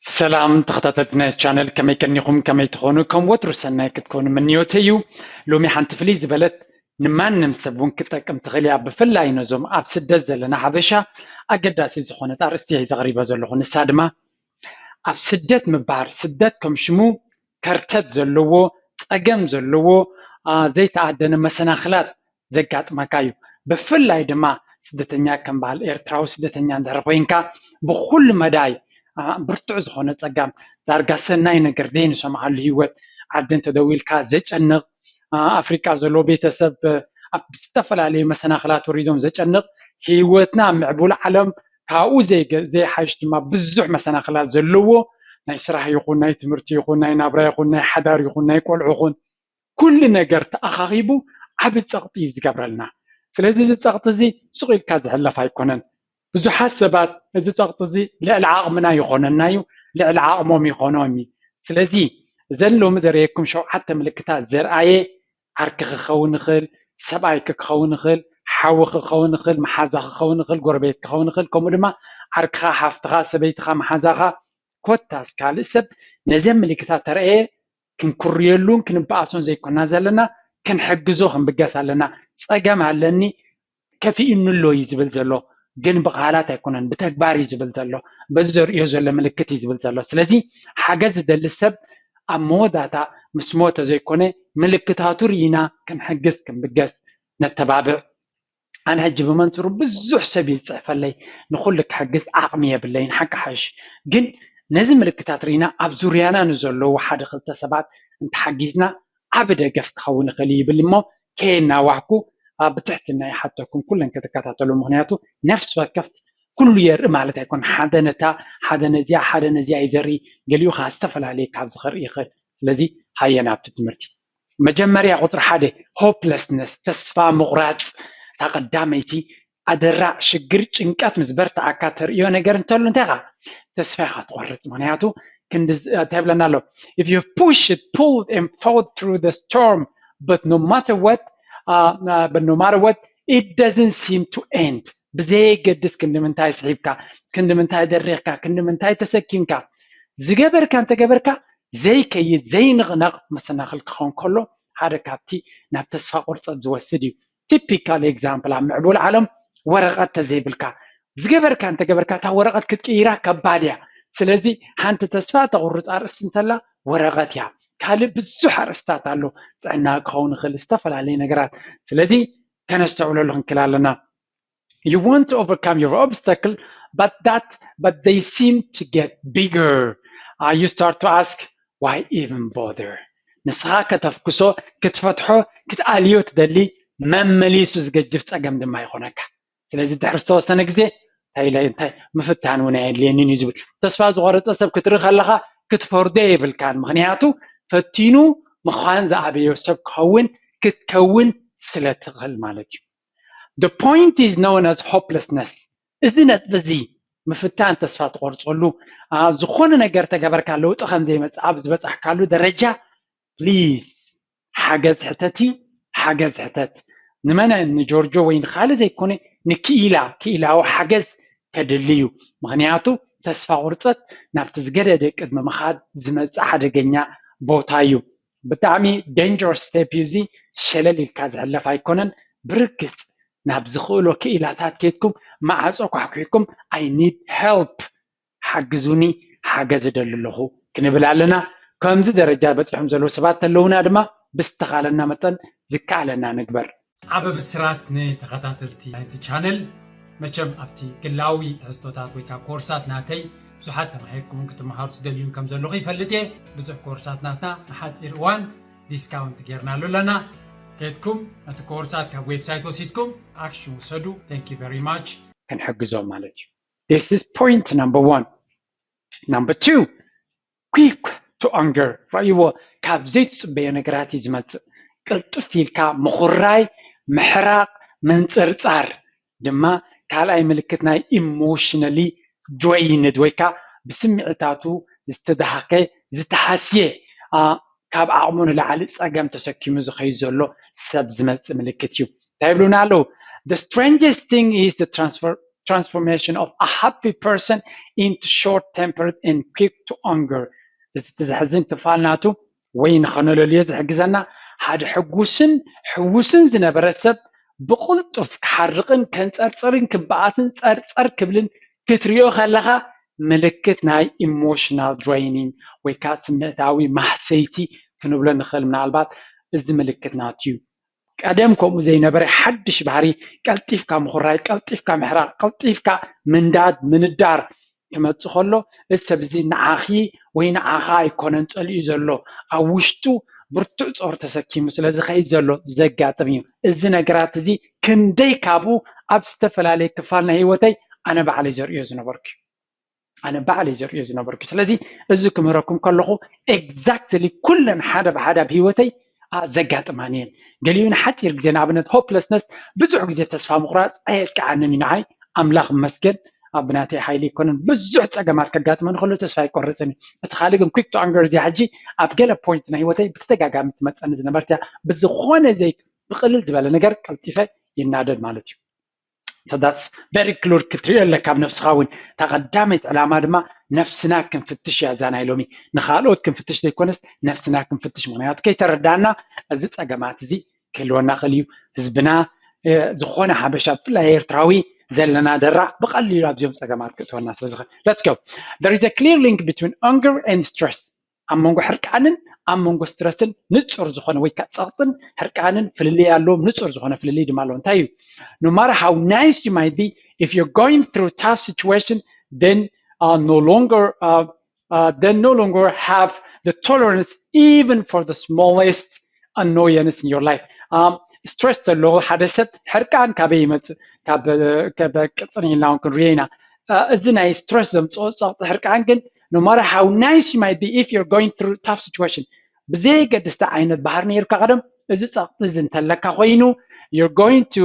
سلام تخططتنا الشانل كما يكنيكم كما يتخونوا كم وتر سنة كتكون من نيوتيو لو ميحن تفليز بلد نمان نمسبون كتاكم تغليا بفلاي نزوم اب سدز لنا حبشا اقداسي زخونه ارستي زغريبه زلخون السادمه اب سدت مبار سدتكم شمو كرتت زلوو صقم زلوو زيت عدن مسناخلات زقات مكايو بفلاي دما سدتنيا كم بال ايرتراو سدتنيا دربينكا بكل مداي برتع زخونه صقام دارغا سناي ነገር دين سمعل هيوت عدن تدويلካ زጨنق افريكا زلو ቤተሰብ ኣብ ዝተፈላለዩ መሰናኽላት ወሪዶም ዘጨንቕ ህይወትና ምዕቡል ዓለም ካብኡ ዘይሓሽ ድማ ብዙሕ መሰናኽላት ዘለዎ ናይ ስራሕ ይኹን ናይ ትምህርቲ ይኹን ናይ ናብራ ይኹን ናይ ሓዳር ይኹን ናይ ቆልዑ ይኹን ኩሉ ነገር ተኣኻኺቡ ዓብ ፀቕጢ ዝገብረልና ስለዚ እዚ ፀቕጢ እዚ ስቑኢልካ ዝሕለፍ ኣይኮነን ብዙሓት ሰባት እዚ ፀቕጢ እዚ ልዕሊ ዓቕምና ይኾነና እዩ ልዕሊ ዓቕሞም ይኾኖም እዩ ስለዚ እዘን ሎሚ ዘርእየኩም 7 ምልክታት ዘርኣየ ዓርኪ ክኸውን ይኽእል ሰብኣይ ክኸውን ይኽእል ሓዊ ክኸውን ይኽእል መሓዛ ክኸውን ይኽእል ጎረቤት ክኸውን ይኽእል ከምኡ ድማ ዓርክኻ ሓፍትኻ ሰበይትኻ መሓዛኻ ኮታስ ካልእ ሰብ ነዘን ምልክታት ተርእየ ክንኩርየሉን ክንበኣሶን ዘይኮና ዘለና ክንሕግዞ ክንብገስ ኣለና ፀገም ኣለኒ ከፊኡንሎ እዩ ዝብል ዘሎ ግን ብቃላት ኣይኮነን ብተግባር እዩ ዝብል ዘሎ በዚ ዘርእዮ ዘሎ ምልክት እዩ ዝብል ዘሎ ስለዚ ሓገዝ ዝደሊ ሰብ ኣብ መወዳእታ ምስ ሞተ ዘይኮነ ምልክታቱ ርኢና ክንሕግዝ ክንብገስ ነተባብዕ ኣነ ሕጂ ብመንፅሩ ብዙሕ ሰብ ይፅዕፈለይ ንኩሉ ክሕግዝ ዓቕሚ የብለይን ሓቂ ሓሽ ግን ነዚ ምልክታት ርኢና ኣብ ዙርያና ንዘለዉ ሓደ ክልተ ሰባት እንተሓጊዝና ዓብ ደገፍ ክኸውን ይኽእል ይብል እሞ ከየናዋሕኩ ብትሕትና ይሓተኩም ኩለን ክትከታተሉ ምክንያቱ ነፍሲ ወከፍ ኩሉ የርኢ ማለት ኣይኮን ሓደ ነታ ሓደ ነዚያ እዩ ዘርኢ ገሊኡ ከዓ ዝተፈላለየ ካብ ዝኽርኢ ይኽእል ስለዚ ሃየና ኣብቲ ትምህርቲ መጀመርያ ቁፅሪ 1 ሆፕለስነስ ተስፋ ምቑራፅ ተቐዳመይቲ ኣደራዕ ሽግር ጭንቀት ምስ በርትዓካ ተርእዮ ነገር እንተሎ እንታይ ኻ ተስፋ ኢኻ ትቆርፅ ምክንያቱ እንታይ ይብለና ኣሎ if you push it pulled and fought through the storm but no matter what it doesn't seem to end ብዘይገድስ ክንምንታይ ስሒብካ ክንምንታይ ደሪኽካ ክንምንታይ ተሰኪምካ ዝገበርካ እንተገበርካ ዘይከይድ ዘይንቕነቕ መሰናኽል ክኸውን ከሎ ሓደ ካብቲ ናብ ተስፋ ቁርፀት ዝወስድ እዩ ቲፒካል ኤግዛምፕል ኣብ ምዕቡል ዓለም ወረቐት ተዘይብልካ ዝገበርካ እንተገበርካ እታ ወረቐት ክትቅይራ ከባድ እያ ስለዚ ሓንቲ ተስፋ ተቑርፅ ኣርእስቲ እንተላ ወረቐት እያ ካልእ ብዙሕ ኣርእስታት ኣሎ ጥዕና ክኸውን ይኽእል ዝተፈላለዩ ነገራት ስለዚ ከነስተውዕለሉ ክንክእል ኣለና You want to overcome your obstacle, but they seem to get bigger. You start to ask, why even bother? ንስኻ ከተፍክሶ ክትፈትሖ ክትኣልዮ ትደሊ መመሊሱ ዝገጅፍ ፀገም ድማ ይኾነካ ስለዚ ድሕሪ ዝተወሰነ ግዜ እንታይ ምፍታን እውን ኣየድልየኒን እዩ ዝብል ተስፋ ዝቆረፀ ሰብ ክትርኢ ከለካ ክትፈርዶ የብልካን ምክንያቱ ፈቲኑ ምዃን ዝኣበዮ ሰብ ክትከውን ስለትኽእል ማለት እዩ The point is known as hopelessness. Isn't it busy? مفتان تسفى تقرصلو ዝኾነ ነገር ተገበርካ ለውጥ ከም ዘይመጽእ ኣብ ዝበጽሕካሉ ደረጃ please ሓገዝ ሕተት ንመነ ንጆርጆ ወይ ንኻልእ ዘይኮነ ንክኢላዊ ሓገዝ ከድልዩ ምክንያቱ ተስፋ ቁርፀት ናብቲ ዝገደደ ቅድሚ ምኻድ ዝመጽእ ሓደገኛ ቦታ እዩ ብጣዕሚ dangerous step እዩ እዚ ሸለል ኢልካ ዝሕለፍ ኣይኮነን ብርግጽ ናብ ዝኽእሎ ክኢላታት ከይትኩም ማዕጾ ኳሕኩሕኩም I need help ሓግዙኒ ሓገዝ ይደሊ ኣለኹ ክንብል ኣለና ከምዚ ደረጃ በፂሖም ዘለዉ ሰባት ኣለውና ድማ ብዝተኻለና መጠን ዝከኣለና ንግበር ዓበ ብስራት ንተኸታተልቲ ናይዚ ቻነል መቸም ኣብቲ ግላዊ ትሕዝቶታት ወይ ከዓ ኮርሳት ናተይ ብዙሓት ተማሂርኩም ክትመሃሩ ትደልዩን ከም ዘለኹ ይፈልጥ እየ ብዙሕ ኮርሳት ናትና ንሓፂር እዋን ዲስካውንት ጌርናሉ ኣለና كيتكم أتكورسات كويب سايت وسيتكم أكشن وسدو thank you very much كان حجزوا مالتي this is point number 1 number 2 quick to anger رأيوه كابزيت بينقراتي زمت قلت فيلكا مخراي محراق من ترتار دما كالاي ملكتنا emotionally drained ويكا بسمعتاتو استدحقي زتحاسيه ካብ ዓቕሙ ንላዕሊ ፀገም ተሰኪሙ ዝኸይድ ዘሎ ሰብ ዝመፅእ ምልክት እዩ እንታይ ይብሉና ኣለዉ the strangest thing is the transformation of a happy person into short-tempered and quick to anger. እዚ ትዝሕዝን ትፋልናቱ ወይ ንኸነለልዮ ዝሕግዘና ሓደ ሕጉስን ዝነበረ ሰብ ብቁልጡፍ ክሓርቕን ከንፀርፅርን ክበኣስን ፀርፀር ክብልን ክትሪኦ ከለኻ ምልክት ናይ ኢሞሽናል ድሬይኒንግ ወይ ከዓ ስምዕታዊ ማህሰይቲ ክንብሎ ንኽእል ምናልባት እዚ ምልክት ናት እዩ ቀደም ከምኡ ዘይነበረ ሓድሽ ባህሪ ቀልጢፍካ ምኹራይ ቀልጢፍካ ምሕራቅ ቀልጢፍካ ምንዳድ ክመፅእ ከሎ እዚ ሰብ እዚ ንዓኺ ወይ ንዓኻ ኣይኮነን ፀሊኡ ዘሎ ኣብ ውሽጡ ብርቱዕ ፆር ተሰኪሙ ስለዚ ከይድ ዘሎ ዘጋጥም እዩ እዚ ነገራት እዚ ክንደይ ካብኡ ኣብ ዝተፈላለየ ክፋል ናይ ሂወተይ ኣነ ባዕለይ ዘርእዮ ዝነበርኩ ስለዚ እዚ ክምህረኩም ከለኹ ኤግዛክትሊ ኩለን ሓደ ብሓደ ኣብ ሂወተይ ዘጋጥማን እየን ገሊኡ ንሓፂር ግዜ ንኣብነት ሆፕለስነስ ብዙሕ ግዜ ተስፋ ምቁራፅ ኣየልክዓንን እዩ ንዓይ ኣምላኽ መስገን ኣብ ብናተይ ሓይሊ ይኮነን ብዙሕ ፀገማት ከጋጥመን ከሎ ተስፋ ይቆርፅን እቲ ካልእ ግን ኩዊክ ቱ ኣንገር እዚ ሕጂ ኣብ ገለ ፖይንት ናይ ሂወተይ ብተደጋጋሚ ትመፀኒ ዝነበርት እያ ብዝኾነ ዘይ ብቅልል ዝበለ ነገር ቀልጢፈ ይናደድ ማለት እዩ So that's very clear ክትሪኦ ኣለካ ኣብ ነፍስኻ እውን እታ ቀዳመይቲ ዕላማ ድማ ነፍስና ክንፍትሽ እያ እዛ ናይ ሎሚ ንኻልኦት ክንፍትሽ ዘይኮነስ ነፍስና ክንፍትሽ ምክንያቱ ከይተረዳእና እዚ ፀገማት እዚ ክህልወና ክእል እዩ ህዝብና ዝኾነ ሓበሻ ብፍላይ ኤርትራዊ ዘለና ደራዕ ብቐሊሉ ኣብዚኦም ፀገማት ክእትወና ስለዝኽእል let's go there is a clear link between anger and stress ኣብ መንጎ ሕርቃንን ኣብ መንጎ ስትረስን ንጹር ዝኾነ ወይ ከዓ ፀቕጥን ሕርቃንን ፍልልይ ኣለዎም ንጹር ዝኾነ ፍልልይ ድማ ኣለዎ እንታይ እዩ no matter how nice you might be if you're going through a tough situation then no longer have the tolerance even for the smallest annoyance in your life ስትረስ ተሎ ሓደ ሰብ ሕርቃን ካበይ ይመፅእ ካብ ቅፅን ኢልና እውን ክንሪኦ ኢና እዚ ናይ ስትረስ ዘምፅኦ ፀቕጢ ሕርቃን ግን no matter how nice you might be if you're going through a tough situation ብዘይ ገድስቲ ዓይነት ባህር ነይርካ ቀደም እዚ ፀቕጢ እዚ እንተለካ ኮይኑ you're going to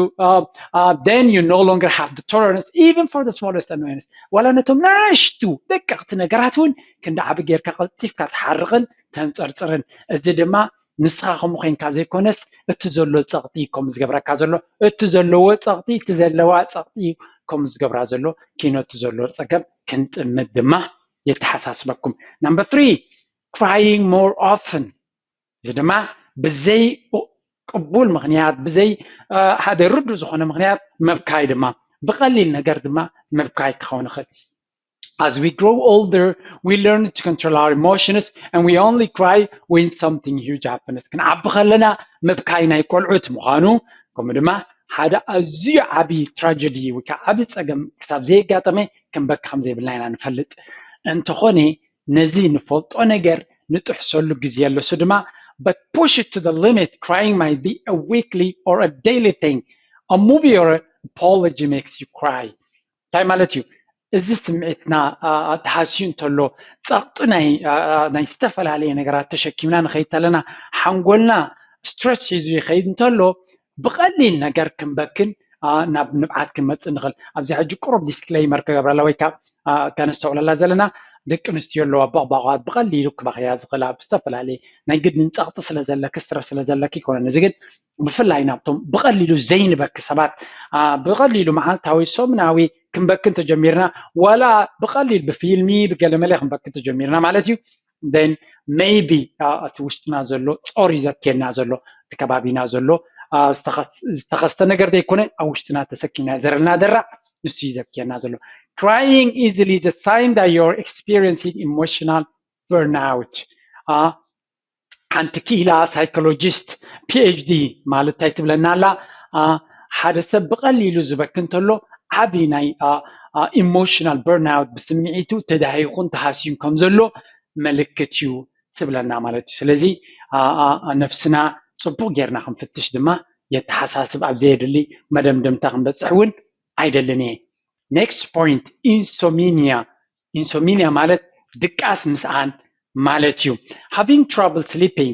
then you no longer have the tolerance even for the smallest annoyance ወላ ነቶም ናሽቱ ደቀቕቲ ነገራት እውን ክንዲ ዓብ ጌርካ ቀልጢፍካ ትሓርቕን ተንፀርፅርን እዚ ድማ ንስኻ ከምኡ ኮንካ ዘይኮነስ እቲ ዘሎ ፀቕጢ ከም ዝገብረካ ዘሎ እቲ ዘለዎ ፀቕጢ እቲ ዘለዋ ፀቕጢ ከም ዝገብራ ዘሎ ኪኖት ዘሎ ፀገም ክንጥምት ድማ የተሓሳስበኩም number 3 crying more often እዚ ድማ ብዘይ ቅቡል ምክንያት ብዘይ ሓደ ርዱእ ዝኾነ ምክንያት መብካይ ድማ ብቐሊል ነገር ድማ መብካይ ክኸውን ይኽእል As we grow older, we learn to control our emotions and we only cry when something huge happens. ክንዓቢ ከለና መብካይ ናይ ቆልዑት ምዃኑ ከምኡ ድማ ሓደ ኣዝዩ ዓብይ ትራጀዲ ወይ ከዓ ዓብይ ፀገም ክሳብ ዘይጋጠመ ክንበካ ከም ዘይብልና ኢና ንፈልጥ እንተኾነ ነዚ ንፈልጦ ነገር ንጥሕሰሉ ግዜ ኣሎ እሱ ድማ but push it to the limit crying might be a weekly or a daily thing a movie or an apology makes you cry እንታይ ማለት እዩ እዚ ስምዒትና ተሃስዩ እንተሎ ፀቕጢ ናይ ዝተፈላለየ ነገራት ተሸኪምና ንኸይድ ከለና ሓንጎልና ስትረስ ሒዙ ይኸይድ እንተሎ ብቐሊል ነገር ክንበክን ናብ ንብዓት ክንመፅእ ንኽእል ኣብዚ ሕጂ ቁሩብ ዲስክሌይመር ክገብረላ ወይ ከዓ ከነስተውዕለላ ዘለና ደቂ ኣንስትዮ ኣለዋ በቕባቓት ብቐሊሉ ክባኽያ ዝኽእላ ብዝተፈላለየ ናይ ግድን ፀቕጢ ስለዘለኪ ስትረስ ስለዘለኪ ይኮነን እዚ ግን ብፍላይ ናብቶም ብቐሊሉ ዘይንበኪ ሰባት ብቐሊሉ መዓልታዊ ሰሙናዊ ክንበክን ተጀሚርና ወላ ብቐሊል ብፊልሚ ብገለመለ ክንበክን ተጀሚርና ማለት እዩ then maybe እቲ ውሽጥና ዘሎ ፆር ይዘክየና ዘሎ እቲ ከባቢና ዘሎ ዝተኸስተ ነገር ዘይኮነ ኣብ ውሽጥና ተሰኪምና ዘረልና ደራዕ ንሱ ይዘክየና ዘሎ crying easily is a sign that you're experiencing emotional burnout ሓንቲ ክኢላ ሳይኮሎጂስት PhD ማለት እንታይ ትብለና ኣላ ሓደ ሰብ ብቐሊሉ ዝበክን እንተሎ ዓብይ ናይ ኢሞሽናል በርንኣውት ብስምዒቱ ተዳሂኹን ተሃስዩን ከም ዘሎ ምልክት እዩ ትብለና ማለት እዩ ስለዚ ነፍስና ፅቡቅ ጌርና ክንፍትሽ ድማ የተሓሳስብ ኣብ ዘየድሊ መደምደምታ ክንበፅሕ እውን ኣይደልን እየ next point insomnia ማለት ድቃስ ምስኣን ማለት እዩ having trouble sleeping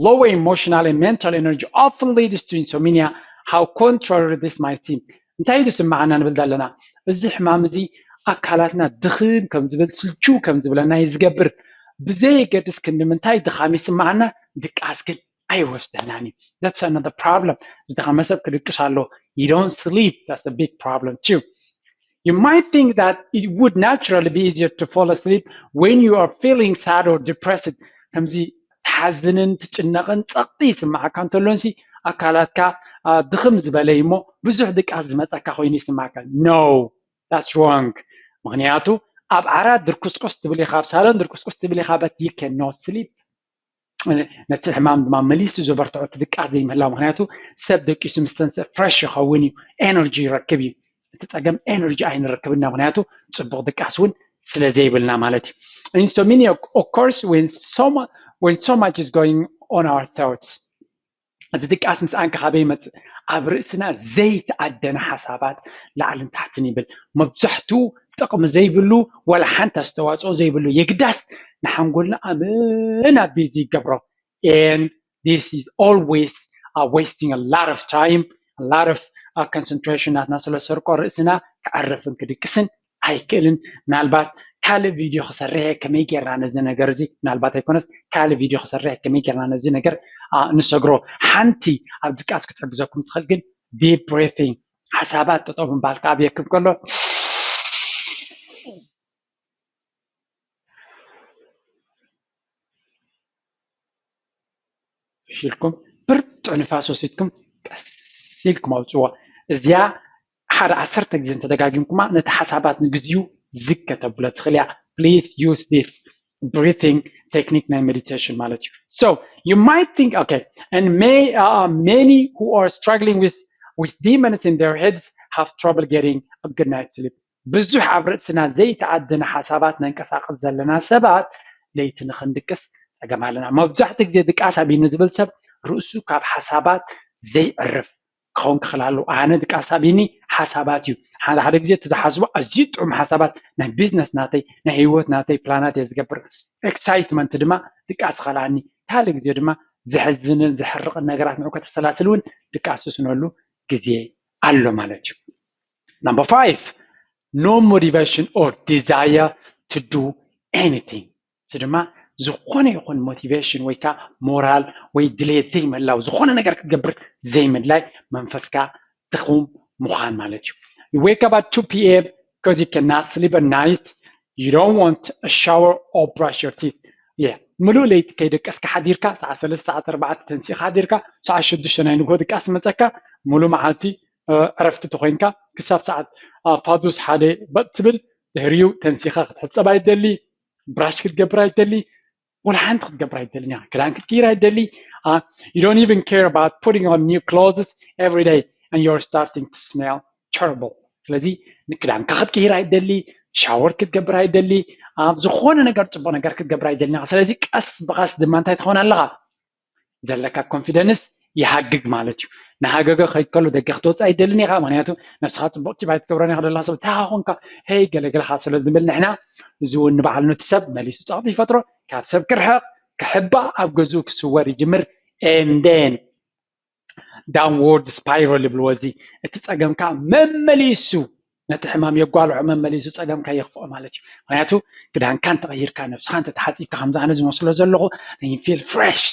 lower emotional and mental energy often leads to insomnia how contrary this might seem እንታይ ዝስማዓና ንብል ዘለና እዚ ሕማም እዚ ኣካላትና ድኽም ከም ዝብል ስልቹ ከም ዝብለና ይዝገብር ብዘይ ገድስ ክንምንታይ ድኻም ይስማዓና ድቃስ ግን ኣይወስደናን እዩ that's another problem ዝደኸመ ሰብ ክድቅስ ኣሎ you don't sleep that's a big problem too You might think that it would naturally be easier to fall asleep when you are feeling sad or depressed. ከምዚ ተሓዝንን ትጭነቕን ጸቕጢ ይስማዓካ እንተሎንሲ ኣካላትካ ድኽም ዝበለ እሞ ብዙሕ ድቃስ ዝመፀካ ኮይኑ ይስማዓካ። No, that's wrong. ምክንያቱ ኣብ ዓራት ድርኩስኩስ ትብል ኢኻ፣ ኣብ ሳሎን ድርኩስኩስ ትብል ኢኻ, but you cannot sleep. ነቲ ሕማም ድማ መሊሱ ዘበርትዖ ድቃስ ዘይምህላው ምክንያቱ ሰብ ደቂሱ ምስተንስእ ፍሬሽ ይኸውን እዩ፣ ኤነርጂ ይረክብ እዩ። እቲ ፀገም ኤነርጂ ኣይንረክብና ምክንያቱ ፅቡቅ ድቃስ እውን ስለ ዘይብልና ማለት እዩ። Insomnia occurs when so much is going on our thoughts. እዚ ድቃስ ምስ ኣንካ ካበይ ይመፅእ? ኣብ ርእስና ዘይተኣደነ ሓሳባት ላዕልን ታሕትን ይብል፣ መብዛሕትኡ ጥቕሚ ዘይብሉ ወላ ሓንቲ ኣስተዋፅኦ ዘይብሉ የግዳስ ንሓንጎልና ኣመና ቢዚ ይገብሮ። And this is always wasting a lot of time, a lot of concentration ናትና ስለ ሰርቆ ርእስና ክዓርፍን ክድቅስን ኣይክእልን። ምናልባት ካልእ ቪድዮ ክሰርሐ ከመይ ጌርና ነዚ ነገር እዚ ምናልባት ኣይኮነስ ካልእ ቪድዮ ክሰርሐ ከመይ ጌርና ነዚ ነገር ንሰግሮ። ሓንቲ ኣብ ድቃስ ክትሕግዘኩም ትኽእል ግን ዲፕ ብሬቲንግ ሓሳባት ጠጠው ምባልካ ኣብ የክብ ከሎ ሽልኩም ብርቱዕ ንፋስ ወሲድኩም ቀስ ኢልኩም ኣውፅዋ። እዚኣ ሓደ 10 ግዜ ተደጋጊምኩማ ነቲ ሓሳባት ንግዚኡ ዝከ ተብሎ ትኽእል እያ። Please use this breathing technique ናይ meditation ማለት እዩ። So you might think, okay, and many who are struggling with demons in their heads have trouble getting a good night's sleep. ብዙሕ ኣብ ርእስና ዘይተዓደነ ሓሳባት ነንቀሳቅስ ዘለና ሰባት ለይቲ ንክንድቅስ ፀገም ኣለና። መብዛሕትኡ ግዜ ድቃስ ኣቢኑ ዝብል ሰብ ርእሱ ካብ ሓሳባት ዘይዕርፍ ክኸውን ክኽእል ኣለዎ። ኣነ ድቃስ ኣቢኒ ሓሳባት እዩ። ሓደ ግዜ ትዝሓስቦ ኣዝዩ ጥዑም ሓሳባት ናይ ቢዝነስ ናተይ ናይ ህይወት ናተይ ፕላናት እየ ዝገብር። ኤክሳይትመንት ድማ ድቃስ ከላኒ። ካልእ ግዜ ድማ ዝሕዝንን ዝሕርቕን ነገራት ንዑ ከተሰላስል እውን ድቃስ ዝስነሉ ግዜ ኣሎ ማለት እዩ። Number 5, no motivation or desire to do anything. እዚ ድማ ዝኾነ ይኹን ሞቲቬሽን ወይ ከዓ ሞራል ወይ ድሌት ዘይምላው ዝኾነ ነገር ክትገብር ዘይምድላይ መንፈስካ ድኹም ምዃን ማለት እዩ። You wake up at 2 p.m. because you cannot sleep at night. You don't want a shower or brush your teeth. Yeah. ምሉእ ለይቲ ከይደቀስካ ሓዲርካ ሰዓት 3 ሰዓት 4 ተንሲኻ ሓዲርካ ሰዓት 6 ናይ ንጎ ድቃስ መፀካ ምሉእ መዓልቲ ዕረፍቲ ተኮይንካ ክሳብ ሰዓት ፋዱስ ሓደ በትብል ድሕሪኡ ተንሲኻ ክትሕፀብ ኣይደሊ፣ ብራሽ ክትገብር ኣይደሊ፣ ወላ ሓንቲ ክትገብር ኣይደሊ፣ ክዳን ክትቀይር ኣይደሊ። You don't even care about putting on new clothes every day and you're starting to smell terrible. ስለዚ ንክዳንካ ክትቀይር ኣይደሊ፣ ሻወር ክትገብር ኣይደሊ፣ ዝኾነ ነገር ፅቡቅ ነገር ክትገብር ኣይደሊ። ስለዚ ቀስ ብቀስ ድማ እንታይ ትኾን ኣለኻ? ዘለካ ኮንፊደንስ ይሃግግ ማለት እዩ። ንሃገገ ከይድ ከሎ ደገ ክትወፅእ ኣይደልን ኢኻ። ምክንያቱ ነብስኻ ፅቡቅ ቲባይ ትገብረኒ ኢኻ ደላ ሰብ ታኻ ኮንካ ሄይ ገለገለካ ስለ ዝብል ንሕና እዚ እውን ንበዓል ነቲ ሰብ መሊሱ ፀቕጢ ይፈጥሮ። ካብ ሰብ ክርሕቕ ክሕባእ ኣብ ገዝኡ ክስወር ይጅምር። and then downward spiral ይብልዎ እዚ እቲ ፀገምካ መመሊሱ ነቲ ሕማም የጓልዖ መመሊሱ ፀገምካ የኽፍኦ ማለት እዩ። ምክንያቱ ክዳንካ እንተቐይርካ ነብስኻ እንተተሓፂብካ ከምዚ ኣነ ዝመስሎ ዘለኹ you feel fresh.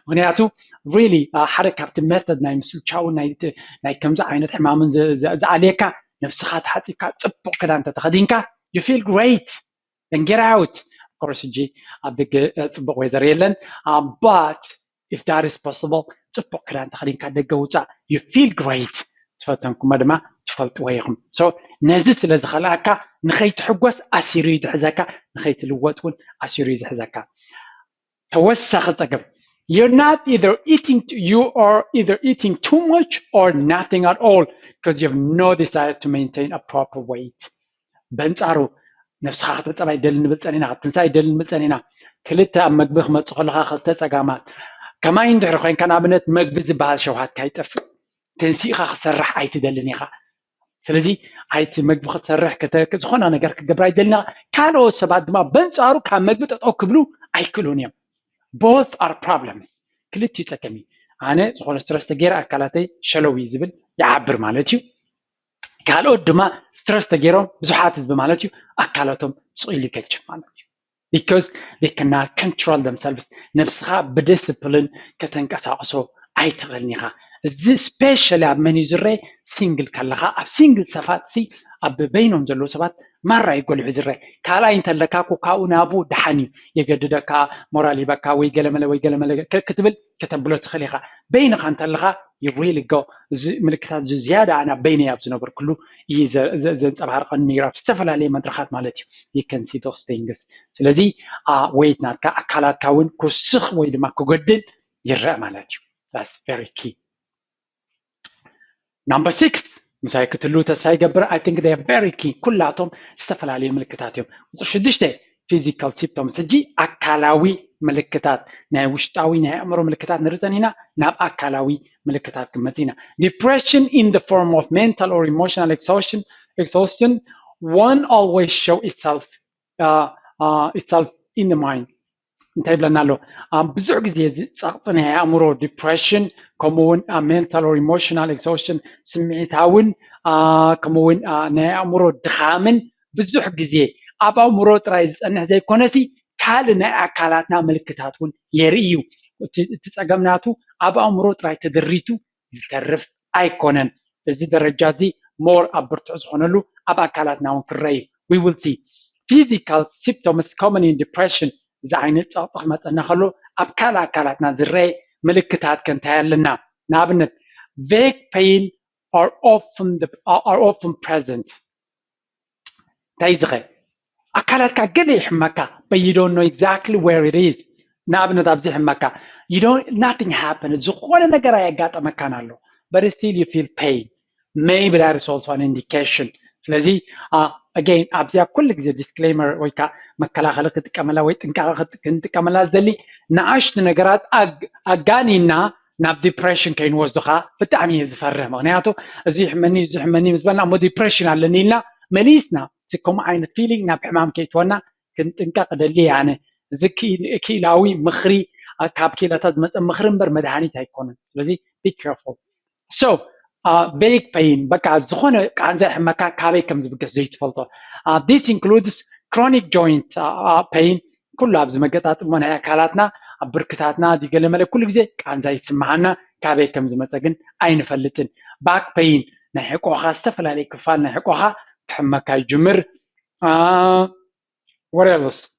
ምክንያቱ really ሓደ ካብቲ ሜተድ ናይ ምስልቻው ናይ ከምዚ ዓይነት ሕማምን ዝኣልየካ ነብስኻ ተሓፂብካ ፅቡቅ ክዳን ተተኸዲንካ you feel great and get out. Of course እጂ ኣብ ደገ ፅቡቅ ወይዘር የለን, but if that is possible ፅቡቅ ክዳን ተኸዲንካ ደገ ውፃእ you feel great. ትፈተንኩማ ድማ ትፈልጥዎ ኢኹም። so ነዚ ስለ ዝኸልኣካ ንኸይትሕጎስ ኣሲሩ እዩ ዝሕዘካ፣ ንኸይትልወጥ እውን ኣሲሩ እዩ ዝሕዘካ። ተወሳኺ ፀገም you're not either eating too much or nothing at all because you have no desire to maintain a proper weight. በንፃሩ ነፍስኻ ክትበፀብ ኣይደሊ ንብል ፀኒና፣ ክትንሳእ ኣይደሊ ንብል ፀኒና። ክልተ ኣብ መግቢ ክመፅእ ከለካ ክልተ ፀጋማት ከማይ እንድሕሪ ኮይንካ ንኣብነት መግቢ ዝበሃል ሸውሃትካ ይጠፍእ። ተንሲእኻ ክሰርሕ ኣይትደልን ኢኻ። ስለዚ ኣይቲ መግቢ ክትሰርሕ ዝኾነ ነገር ክትገብር ኣይደልና። ካልኦት ሰባት ድማ በንፃሩ ካብ መግቢ ጠጠው ክብሉ ኣይክእሉን እዮም። both are problems. ክልቲኡ ፀገም እዩ። ኣነ ዝኾነ ስትረስ ተገይረ ኣካላተይ ሸለው እዩ ዝብል ይዓብር ማለት እዩ። ካልኦት ድማ ስትረስ ተገይሮም ብዙሓት ህዝቢ ማለት እዩ ኣካላቶም ስቂሉ ይከችም ማለት እዩ። because they cannot control themselves. ነብስኻ ብዲስፕሊን ከተንቀሳቅሶ ኣይትኽእልን ኢኻ። زي سبيشال أب من يزرع سينجل كلها أب سينجل سفات سي أب بينهم زلوا سفات مرة يقول عزرع كلا أنت لكاكو كاونا أبو دحني يجددك مورالي بكا ويجلمل كتب له تخليها بينك أنت لها you really go ملكات زيادة أنا بيني أبز نبر كله زين تبعر قنيرة استفل عليه مدرخات مالتي you can see those things سلزي ويت ناتكا أكلات كون كسخ ويد ما كجدل يرى مالتي that's very key. Number 6 مساي كتلو تساي جبر I think they are very key كلاتهم استفل عليه ملكاتهم شدشته physical symptoms سجي أكلاوي ملكات ناي وشتاوي ناي أمر ملكات نرتن هنا ناب أكلاوي ملكات كمتينا depression in the form of mental or emotional exhaustion one always show itself in the mind እንታይ ብለና ኣሎ ብዙሕ ግዜ ዝፀቕጢ ናይ ኣእምሮ ዲፕሬሽን ከምኡውን ሜንታል ኦር ኢሞሽናል ኤክሶሽን ስምዒታውን ከምኡውን ናይ ኣእምሮ ድኻምን ብዙሕ ግዜ ኣብ ኣእምሮ ጥራይ ዝፀንሕ ዘይኮነሲ ካልእ ናይ ኣካላትና ምልክታት እውን የርኢ እዩ እቲ ፀገምናቱ ኣብ ኣእምሮ ጥራይ ተደሪቱ ዝተርፍ ኣይኮነን እዚ ደረጃ እዚ ሞር ኣብ ብርቱዕ ዝኾነሉ ኣብ ኣካላትና እውን ክረአ እዩ we will see physical symptoms common in depression إذا عينت صاطخ مثلا خلو أبكال أكالاتنا زرّي ملكتات كنتايلنا نابنت vague pain are often present تايزغي أكالات كجدي حمكة but you don't know exactly where it is نابنت أبزي حمكة nothing happened زخونا نجرا يجات مكان له but still you feel pain maybe that is also an indication ስለዚህ again أبزي كل جزء disclaimer ويكا مكلا كتكملا ويتنكا كتكملا زدلي نعشت نجارات أجانينا ناب depression كين وزدخا بتعمي زفره مغنياتو زحمني مزبنا مو depression على نيلنا مليسنا تكم عين feeling ناب حمام كيتونا كنتنكا قدلي يعني زكي كيلاوي مخري كاب كيلا تزمت مخرم بر مدهاني تايكون ስለዚህ be careful so vague pain بقى زخونة عن زي حمكا كابي كم زبقس زي تفلطو this includes chronic joint pain كلها بزمقطات من أكلاتنا بركتاتنا دي قال ملك كل جزء عن زي سمعنا كابي كم زمتجن أين فلتن back pain نحكوا خاصة فلا عليك فال نحكوها حمكا جمر what else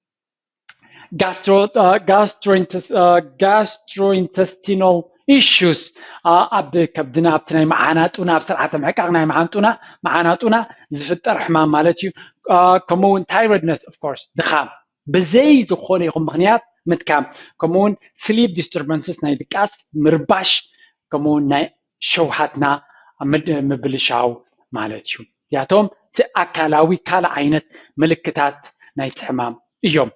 gastrointestinal issues أبدي كبدنا أبتنا معاناتنا بسرعة معكنا معاناتنا زفتر حمام مالتي كمون tiredness of course دخام بزي دخوني يقوم مغنيات متكام كمون sleep disturbances ناي دكاس مرباش كمون ناي شوحاتنا مبلشاو مالتي ياتهم تأكلاوي كالا عينت ملكتات ناي تحمام يوم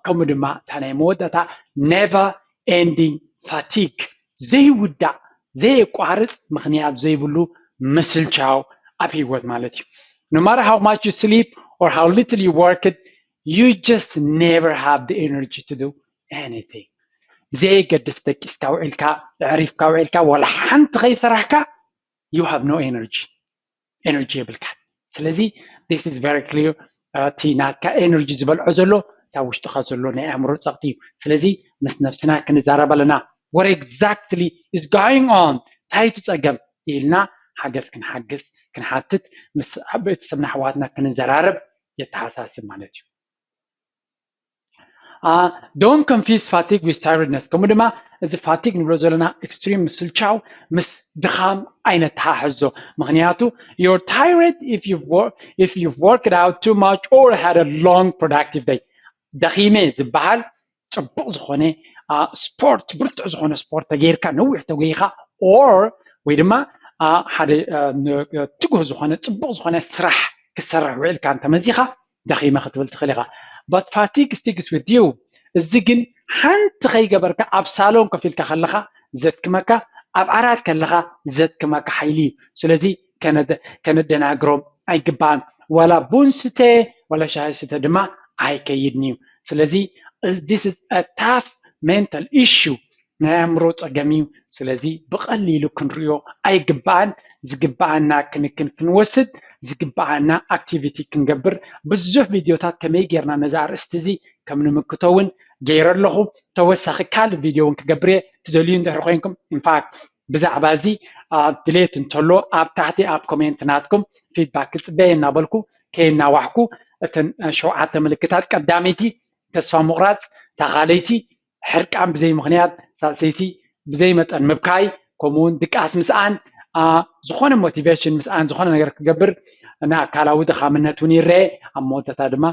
كمون دما تاني مودتا never ending fatigue زي ودا زي قارص مخنيات زي بلو مسل چاو ابي وات مالتي no matter how much you sleep or how little you work it you just never have the energy to do anything زي قدستك استوعلك عرف كوعلك ولا حنت غي سرحك you have no energy بالك سلازي this is very clear تينات كانرجي زبل عزلو تاوش تخزلو ناي امرو صقتي سلازي مس نفسنا كنزارب لنا what exactly is going on تايتو تصقم إلنا حاجز كنحاتت مس حبيت سمنا حواتنا كنزرارب يتحساسب معناتيو don't confuse fatigue with tiredness كم دما إذا fatigue نبلو زلنا extreme مسلچاو مس دخام أين تحزو مغنياتو you're tired if you've worked out too much or had a long productive day دخيمة زبال تبق زخونة سبورت برتع زخونة سبورت تغيركا نوع تغيركا or ويدما حد تقوه زخونة تبق زخونة سرح كسرح وعيل كان تمزيخا دخيمة خطبل تخليخا but fatigue sticks with you الزقن حنت خيقة بركة أب سالون كفيلك خلخا زد كمكا أب عرات كلخا زد كمكا حيلي سلازي كانت دناغروم أي قبان ولا بونسته ولا شاهسته دما أي كيدنيو سلازي this is a tough mental issue نعمرو تقاميو سلازي بقليلو كنريو أي قبان زقبانا كنوسد زقبانا activity كنقبر بزوف فيديوتات كمي جيرنا نزار استزي كم نمكتون جير لهم توسخ كال فيديو كقبري تدلين ده رقينكم in fact ብዛዕባ እዚ ድሌት እንተሎ ኣብ ታሕቲ ኣብ ኮሜንትናትኩም ፊድባክ ክፅበየ እናበልኩ ከይናዋሕኩ እተን 7 ምልክታት ቀዳመይቲ ተስፋ ምቁራፅ ተኻለይቲ ሕርቃን ብዘይ ምክንያት ሳልሰይቲ ብዘይ መጠን ምብካይ ከምኡውን ድቃስ ምስኣን ዝኾነ ሞቲቬሽን ምስኣን ዝኾነ ነገር ክገብር ንኣካላዊ ድኻምነት እውን ይርአ ኣብ መወዳእታ ድማ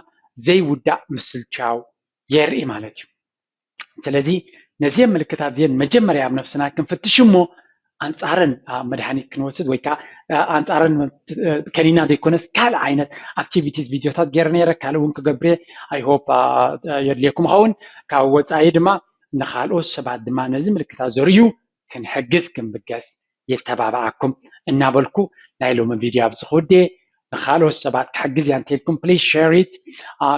ዘይውዳእ ምስልቻው የርኢ ማለት እዩ ስለዚ ነዚአን ምልክታት እዚአን መጀመርያ ኣብ ነፍስና ክንፍትሽ እሞ ኣንፃረን መድሓኒት ክንወስድ ወይ ከዓ ኣንፃረን ከኒና ዘይኮነስ ካልእ ዓይነት ኣክቲቪቲስ ቪድዮታት ገይረ ነይረ ካልእ እውን ክገብር ኣይሆፕ የድልየኩም ይኸውን ካብ ወፃኢ ድማ ንካልኦት ሰባት ድማ ነዚ ምልክታት ዘርዩ ክንሕግዝ ክንብገስ የተባብዓኩም እናበልኩ ናይ ሎሚ ቪድዮ ኣብዚ ክውድየ ንካልኦት ሰባት ክሕግዝ እያ እንተኢልኩም ፕሊዝ ሼር ኢት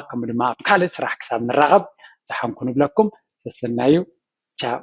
ከምኡ ድማ ኣብ ካልእ ስራሕ ክሳብ ንራኸብ ድሓን ኩኑ ንብለኩም ተሰናዩ ቻው